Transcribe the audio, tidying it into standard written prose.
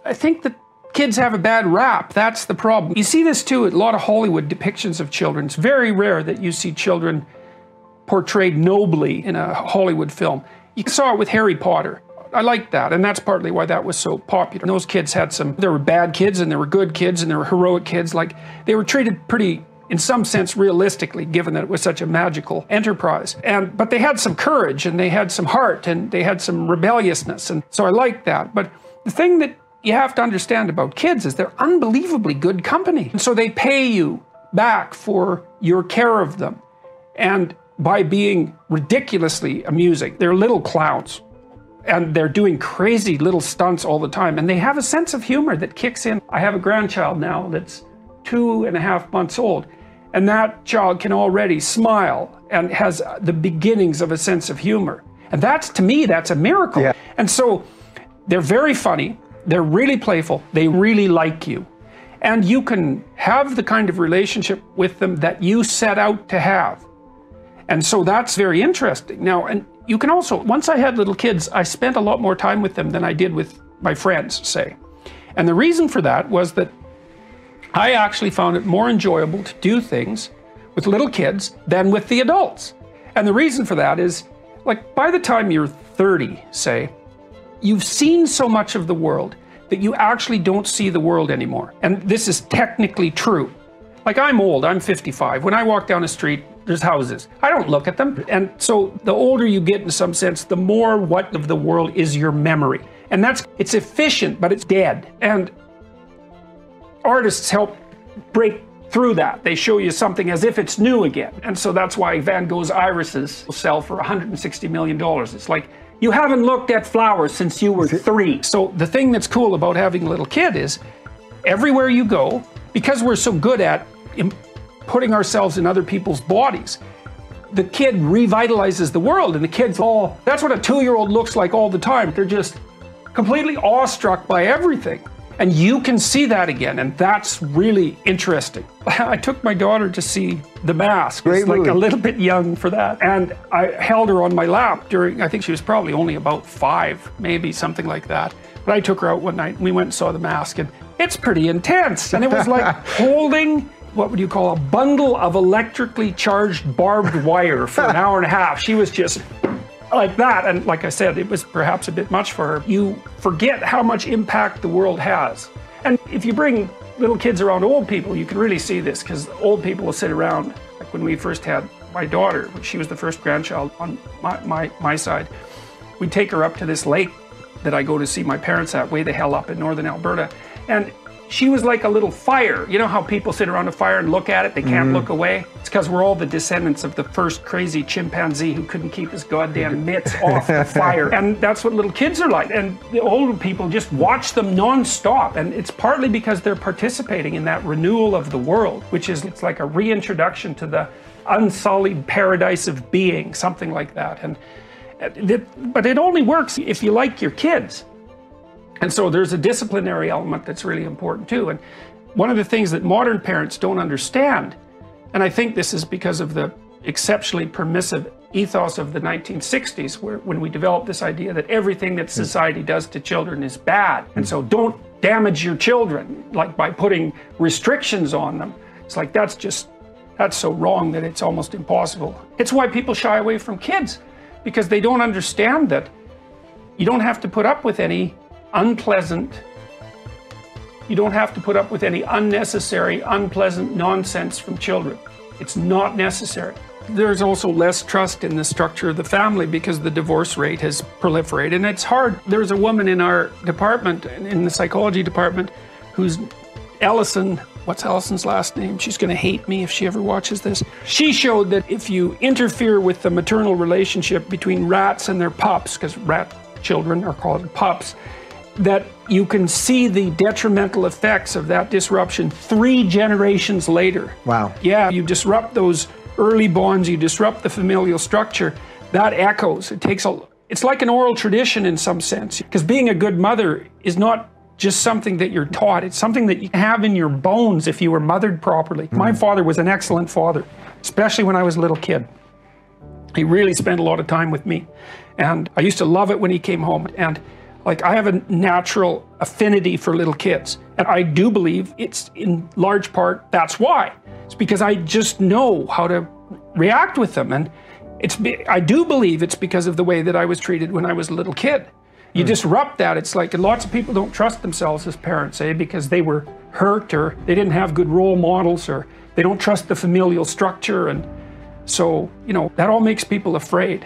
I think that kids have a bad rap. That's the problem. You see this too at a lot of Hollywood depictions of children. It's very rare that you see children portrayed nobly in a Hollywood film. You saw it with Harry Potter. I like that, and that's partly why that was so popular. Those kids had there were bad kids and there were good kids and there were heroic kids. Like, they were treated pretty, in some sense, realistically, given that it was such a magical enterprise. But they had some courage and they had some heart and they had some rebelliousness, and so I like that. But the thing that you have to understand about kids is they're unbelievably good company. And so they pay you back for your care of them, and by being ridiculously amusing. They're little clowns. And they're doing crazy little stunts all the time. And they have a sense of humor that kicks in. I have a grandchild now that's 2.5 months old. And that child can already smile and has the beginnings of a sense of humor. And that's, to me, that's a miracle. Yeah. And so they're very funny. They're really playful. They really like you. And you can have the kind of relationship with them that you set out to have. And so that's very interesting. Now, and you can also, once I had little kids, I spent a lot more time with them than I did with my friends, say. And the reason for that was that I actually found it more enjoyable to do things with little kids than with the adults. And the reason for that is, like, by the time you're 30, say, you've seen so much of the world that you actually don't see the world anymore. And this is technically true. Like, I'm old, I'm 55. When I walk down the street, there's houses. I don't look at them. And so the older you get, in some sense, the more what of the world is your memory. And it's efficient, but it's dead. And artists help break through that. They show you something as if it's new again. And so that's why Van Gogh's irises will sell for $160 million. It's like, you haven't looked at flowers since you were 3. So the thing that's cool about having a little kid is, everywhere you go, because we're so good at putting ourselves in other people's bodies, the kid revitalizes the world, and the kids that's what a 2-year-old looks like all the time. They're just completely awestruck by everything. And you can see that again, and that's really interesting. I took my daughter to see The Mask. Great movie. Like a little bit young for that. And I held her on my lap during, I think she was probably only about 5, maybe something like that. But I took her out one night, and we went and saw The Mask, and it's pretty intense. And it was like holding, what would you call, a bundle of electrically charged barbed wire for an hour and a half. She was just like that. And like I said, it was perhaps a bit much for her. You forget how much impact the world has. And if you bring little kids around old people, you can really see this, because old people will sit around. Like when we first had my daughter, she was the first grandchild on my side. We'd take her up to this lake that I go to see my parents at, way the hell up in northern Alberta. And she was like a little fire. You know how people sit around a fire and look at it, they can't look away? It's because we're all the descendants of the first crazy chimpanzee who couldn't keep his goddamn mitts off the fire. And that's what little kids are like. And the older people just watch them non-stop. And it's partly because they're participating in that renewal of the world, which is, it's like a reintroduction to the unsullied paradise of being, something like that. But it only works if you like your kids. And so there's a disciplinary element that's really important too. And one of the things that modern parents don't understand, and I think this is because of the exceptionally permissive ethos of the 1960s, when we developed this idea that everything that society does to children is bad. And so don't damage your children, like by putting restrictions on them. It's like, that's so wrong that it's almost impossible. It's why people shy away from kids, because they don't understand that you don't have to put up with any you don't have to put up with any unnecessary, unpleasant nonsense from children. It's not necessary. There's also less trust in the structure of the family because the divorce rate has proliferated, and it's hard. There's a woman in our department, in the psychology department, who's Ellison. What's Ellison's last name? She's going to hate me if she ever watches this. She showed that if you interfere with the maternal relationship between rats and their pups, because rat children are called pups, that you can see the detrimental effects of that disruption 3 generations later. Wow. Yeah, you disrupt those early bonds, you disrupt the familial structure, that echoes. It's like an oral tradition in some sense, because being a good mother is not just something that you're taught, it's something that you have in your bones if you were mothered properly. My father was an excellent father, especially when I was a little kid. He really spent a lot of time with me, and I used to love it when he came home. And Like, I have a natural affinity for little kids, and I do believe it's in large part that's why. It's because I just know how to react with them, and I do believe it's because of the way that I was treated when I was a little kid. You disrupt that, it's like lots of people don't trust themselves as parents, because they were hurt, or they didn't have good role models, or they don't trust the familial structure, and so, that all makes people afraid.